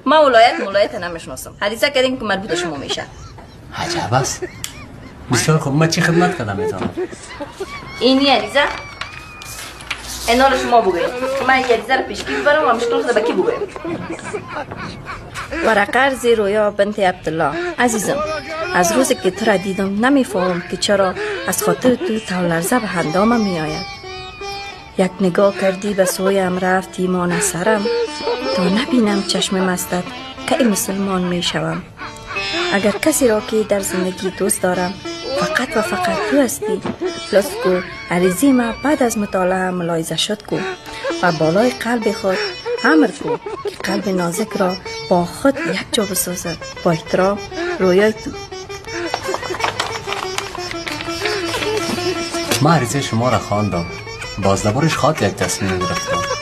ما ولایت نمیشناسم. حدیثه کردین که مربوط شما میشه. عجب است. بسیار خوب. من چی خدمت کنم میتونم؟ اینی عریضه اینا رو شما بگوید. من یک عریضه رو پیشکی ببرم و مشکل خود به کی بگویم. ورقه ارض رویا بنت عبدالله عزیزم، از روزی که تو را دیدم نمیفهم که چرا از خاطر تو تولرزه به اندامم میآید. یک نگاه کردی به سویم رفتی ایمان سرم، تا نبینم چشم مستت که مسلمان میشوم. اگر کسی را که در زندگی دوست دارم فقط و فقط تو هستی. لطف کو عریضی ما بعد از مطالعه ملاحظه شد کو و بالای قلب خود امر کو که قلب نازک را با خود یک جا بسازد. با احترام رویای تو. ما عریضه شما را خواندم، بازنبارش خواد یک تصمیم گرفتم.